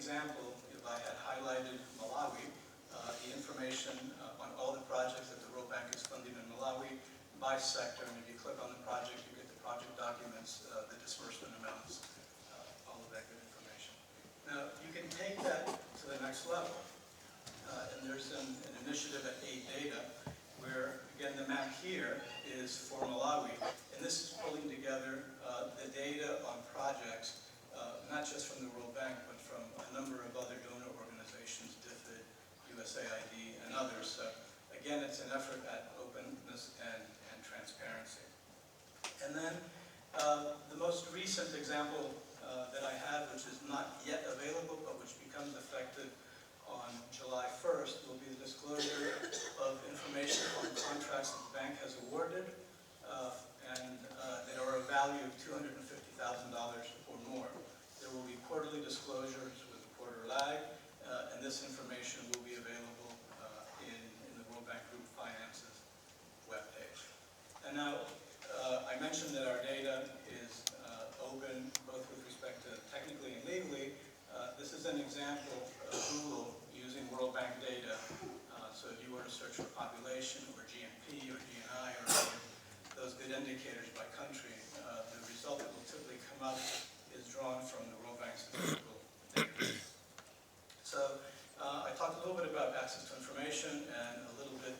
example, if I had highlighted Malawi, the information on all the projects that the World Bank is funding in Malawi by sector, and if you click on the project, you get the project documents, the disbursement amounts, all of that good information. Now, you can take that to the next level, and there's an initiative at AID-Data where, again, the map here is for Malawi, and this is pulling together the data on projects, not just from the World Bank, but from a number of other donor organizations, DFID, USAID, and others. So, again, it's an effort at openness and transparency. And then the most recent example that I have, which is not yet available, but which becomes effective on July 1st, will be the disclosure of information on contracts that the bank has awarded and that are a value of $250,000 or more. There will be quarterly disclosures with a quarter lag, and this information will be available in the World Bank Group Finances webpage. And now, I mentioned that our data is open, both with respect to technically and legally. This is an example of Google using World Bank data. So if you were to search for population or GNP or DNI or those good indicators by country, the result that will typically come up is drawn from the World Bank's statistical data. So I talked a little bit about access to information and a little bit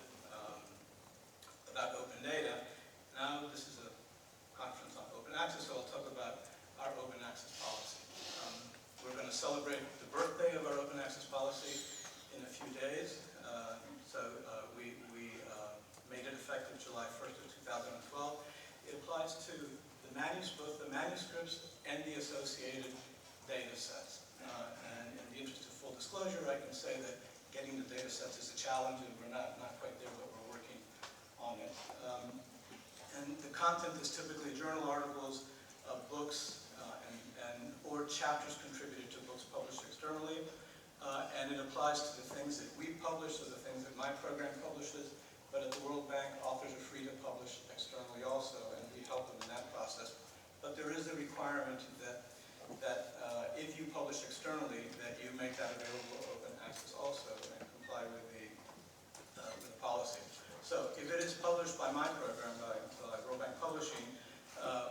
about open data. Now this is a conference on open access, so I'll talk about our open access policy. We're going to celebrate the birthday of our open access policy in a few days. We made it effective July 1st of 2012. It applies to both the manuscripts and the associated data sets. And in the interest of full disclosure, I can say that getting the data sets is a challenge, and we're not quite there, but we're working on it. And the content is typically journal articles, books, or chapters contributed to books published externally. And it applies to the things that we publish, or the things that my program publishes. But at the World Bank, authors are free to publish externally also, and we help them in that process. But there is a requirement that if you publish externally, that you make that available open access also and comply with the policy. So if it is published by my program, by World Bank Publishing,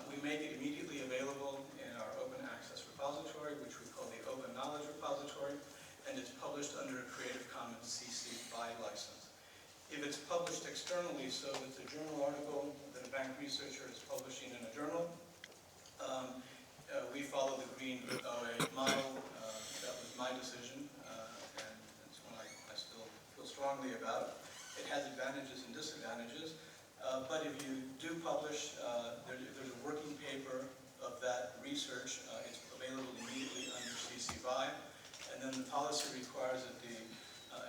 we make it immediately available in our open access repository, which we call the Open Knowledge Repository, and it's published under a Creative Commons CC BY license. If it's published externally, so it's a journal article that a bank researcher is publishing in a journal, we follow the green OA model. That was my decision, and it's one I still feel strongly about. It has advantages and disadvantages, but if you do publish, there's a working paper of that research. It's available immediately under CC BY, and then the policy requires that the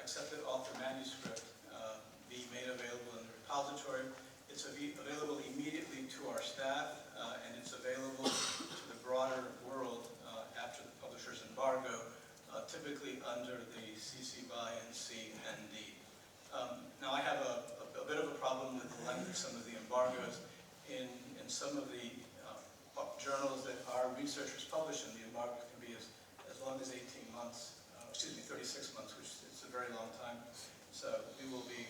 accepted author manuscript be made available in the repository. It's available immediately to our staff, and it's available to the broader world after the publisher's embargo, typically under the CC BY and C and D. Now I have a bit of a problem with the length of some of the embargoes. In some of the journals that our researchers publish in, the embargo can be as long as 36 months, which is a very long time. So we will be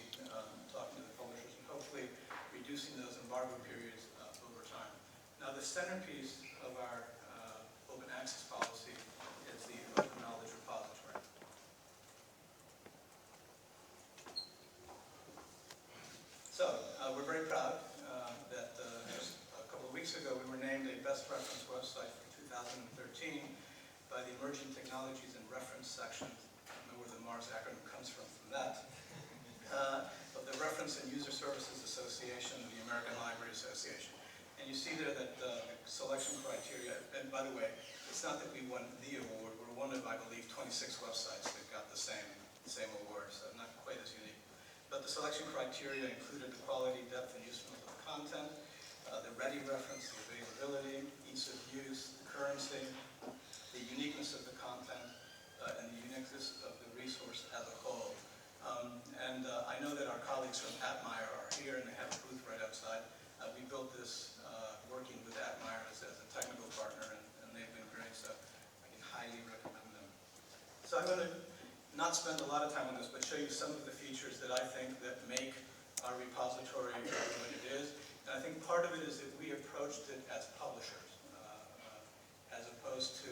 talking to the publishers and hopefully reducing those embargo periods over time. Now the centerpiece of our open access policy is the Open Knowledge Repository. So we're very proud that just a couple of weeks ago we were named a Best Reference Website for 2013 by the Emerging Technologies and Reference section. I don't know where the Mars acronym comes from that. Of the Reference and User Services Association of the American Library Association. And you see there that the selection criteria, and by the way, it's not that we won the award, we're one of, I believe, 26 websites that got the same award, so not quite as unique. But the selection criteria included the quality, depth, and usefulness of the content, the ready reference, the availability, ease of use, the currency, the uniqueness of the content, and the uniqueness of the resource as a whole. I know that our colleagues from Atmire are here, and they have a booth right outside. We built this working with Atmire as a technical partner, and they've been great, so I can highly recommend them. So I'm going to not spend a lot of time on this, but show you some of the features that I think that make our repository what it is. And I think part of it is that we approached it as publishers, as opposed to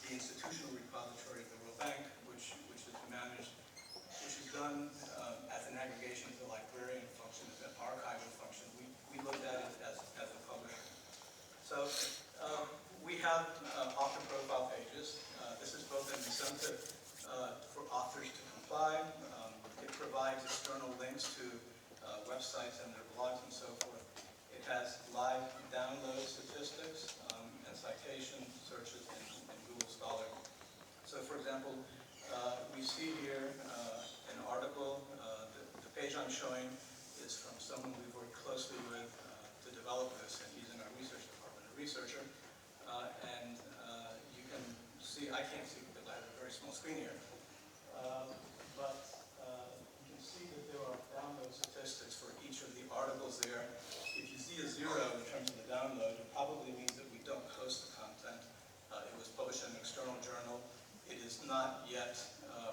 the institutional repository of the World Bank, which is managed, which is done as an aggregation of the librarian function, as an archival function. We looked at it as a publisher. So we have author profile pages. This is both an incentive for authors to comply. It provides external links to websites and their blogs and so forth. It has live download statistics and citation searches in Google Scholar. So for example, we see here an article. The page I'm showing is from someone we've worked closely with to develop this, and he's in our research department, a researcher. And you can see, I can't see because I have a very small screen here, but you can see that there are download statistics for each of the articles there. If you see a 0 in terms of the download, it probably means that we don't post the content. It was published in an external journal. It is not yet,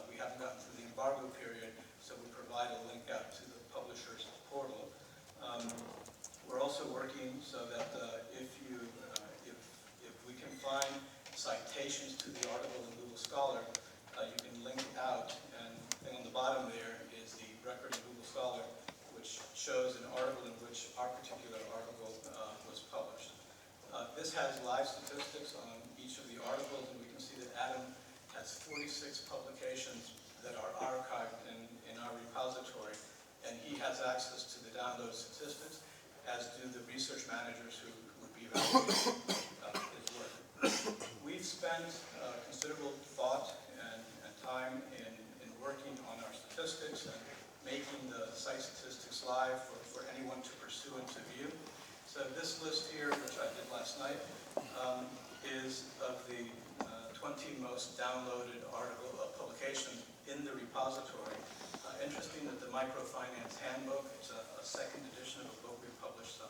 we haven't gotten through the embargo period, so we provide a link out to the publisher's portal. We're also working so that if we can find citations to the article in Google Scholar, you can link out, and the thing on the bottom there is the record in Google Scholar, which shows an article in which our particular article was published. This has live statistics on each of the articles, and we can see that Adam has 46 publications that are archived in our repository, and he has access to the download statistics, as do the research managers who would be evaluating his work. We've spent considerable thought and time in working on our statistics and making the site statistics live for anyone to pursue and to view. So this list here, which I did last night, is of the 20 most downloaded publications in the repository. Interesting that the Microfinance Handbook, it's a second edition of a book we published some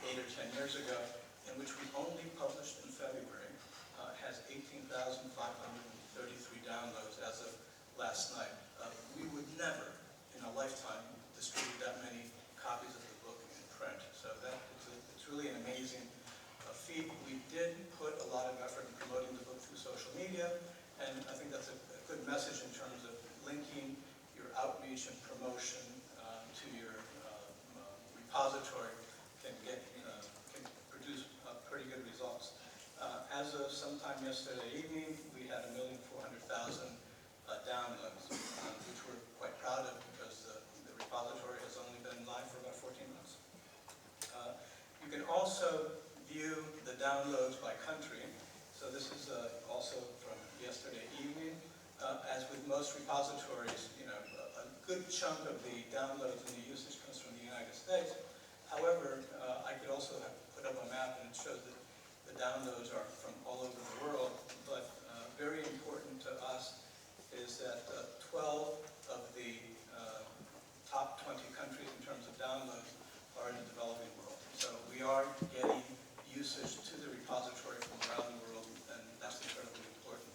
8 or 10 years ago, in which we only published in February, has 18,533 downloads as of last night. We would never, in a lifetime, distribute that many copies of the book in print. So it's really an amazing feat. We did put a lot of effort in promoting the book through social media, and I think that's a good message in terms of linking your outreach and promotion to your repository can produce pretty good results. As of sometime yesterday evening, we had 1,400,000 downloads, which we're quite proud of because the repository has only been live for about 14 months. You can also view the downloads by country. So this is also from yesterday evening. As with most repositories, a good chunk of the downloads and the usage comes from the United States. However, I could also have put up a map and it shows that the downloads are from all over the world. But very important to us is that 12 of the top 20 countries in terms of downloads are in the developing world. So we are getting usage to the repository from around the world, and that's incredibly important.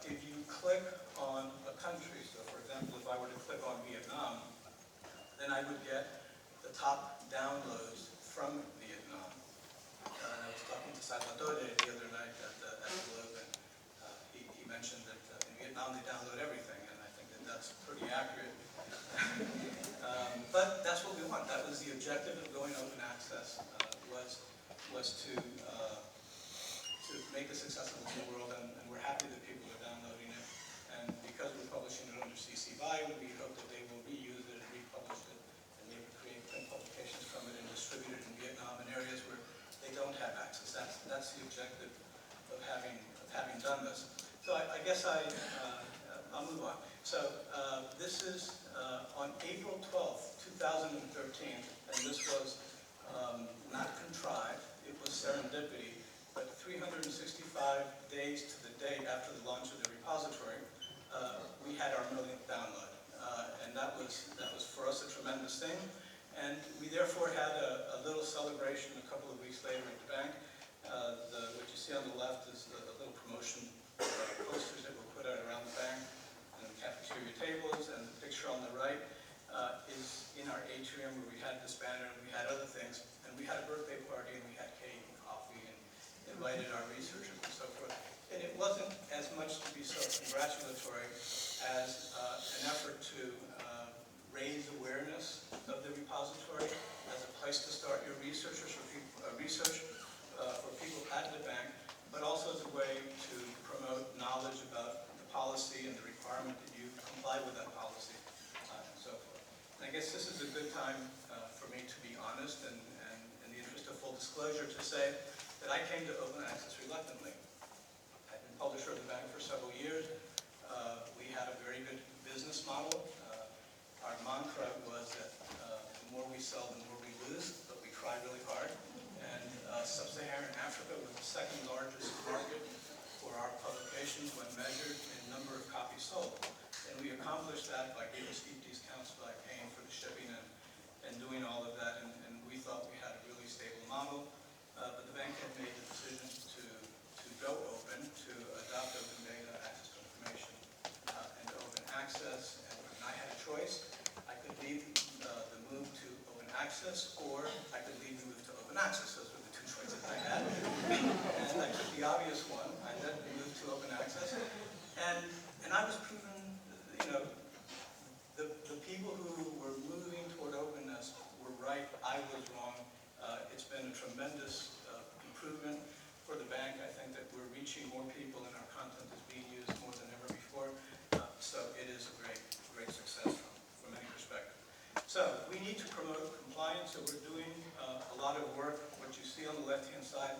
If you click on a country, so for example, if I were to click on Vietnam, then I would get the top downloads from Vietnam. I was talking to Salvatore the other night at the Globe, and he mentioned that in Vietnam they download everything, and I think that that's pretty accurate. But that's what we want. That was the objective of going open access, was to make this accessible to the world, and we're happy that people are downloading it. And because we're publishing it under CC BY, we hope that they will reuse it and republish it, and maybe create print publications from it and distribute it in Vietnam in areas where they don't have access. That's the objective of having done this. So I guess I'll move on. So this is on April 12th, 2013, and this was not contrived, it was serendipity, but 365 days to the date after the launch of the repository, we had our 1,000,000th download. And that was for us a tremendous thing. And we therefore had a little celebration a couple of weeks later at the bank. What you see on the left is a little promotion posters that were congratulatory as an effort to raise awareness of the repository as a place to start your research for people at the bank, but also as a way to promote knowledge about the policy and the requirement that you comply with that policy, and so forth. And I guess this is a good time for me to be honest and in the interest of full disclosure to say that I came to open access reluctantly. I've been publisher of the bank for several years. We had a very good business model. Our mantra was that the more we sell, the more we lose, but we try really hard. And Sub-Saharan Africa was the second largest market for our publications when measured in number of copies sold. And we accomplished that by giving steep discounts, by paying for the shipping and doing all of that. And we thought we had a really stable model. But the bank had made the decision to go open, to adopt open data, access to information, and open access. And when I had a choice, I could lead the move to open access, or I could lead the move to open access. Those were the two choices I had. And I took the obvious one. I led the move to open access. And I was proven, the people who were moving toward openness were right. I was wrong. It's been a tremendous improvement for the bank. I think that we're reaching more people and our content is being used more than ever before. So it is a great success from any perspective. So we need to promote compliance. So we're doing a lot of work. What you see on the left-hand side,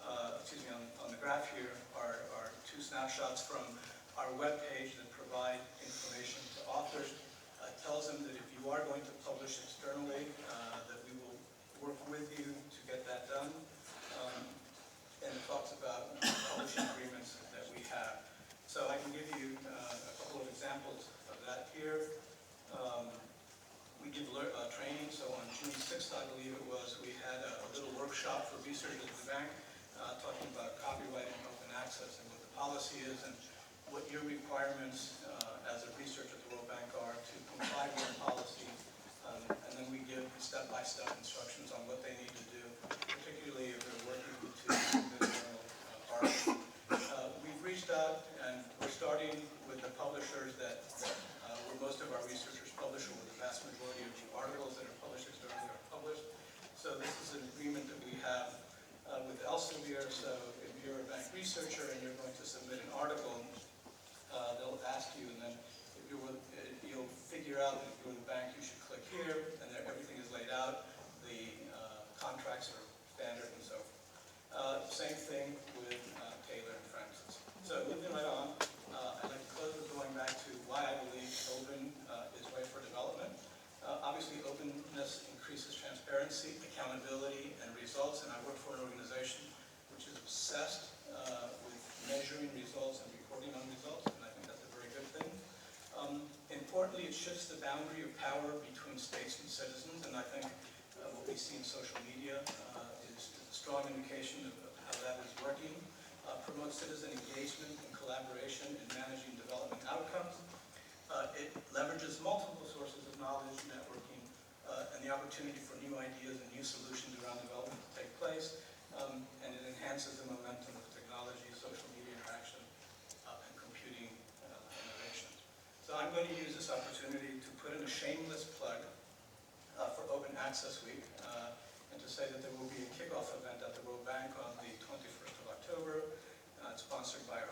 on the graph here are two snapshots from our webpage that provide information to authors. It tells them that if you are going to publish externally, that we will work with you to get that done. And it talks about publishing agreements that we have. So I can give you a couple of examples of that here. We give training. So on June 6th, I believe it was, we had a little workshop for researchers at the bank talking about copyright and open access and what the policy is and what your requirements as a researcher at the World Bank are to comply with the policy. And then we give step-by-step instructions on what they need to do, particularly if they're working to this journal article. We've reached out and we're starting with the publishers that where most of our researchers publish, or where the vast majority of the articles that are published externally are published. So this is an agreement that we have with Elsevier. So if you're a bank researcher and you're going to submit an article, they'll ask you, and then if you'll figure out that if you're the bank, you should click here, and there, everything is laid out. The contracts are standard and so forth. Same thing with Taylor and Francis. So moving right on, I'd like to close with going back to why I believe open is right for development. Obviously, openness increases transparency, accountability, and results. And I work for an organization which is obsessed with measuring results and reporting on results, and I think that's a very good thing. Importantly, it shifts the boundary of power between states and citizens, and I think what we see in social media is a strong indication of how that is working. Promotes citizen engagement and collaboration in managing development outcomes. It leverages multiple sources of knowledge, networking, and the opportunity for new ideas and new solutions around development to take place. And it enhances the momentum of technology, social media interaction, and computing innovation. So I'm going to use this opportunity to put in a shameless plug for Open Access Week, and to say that there will be a kickoff event at the World Bank on the 21st of October. It's sponsored by our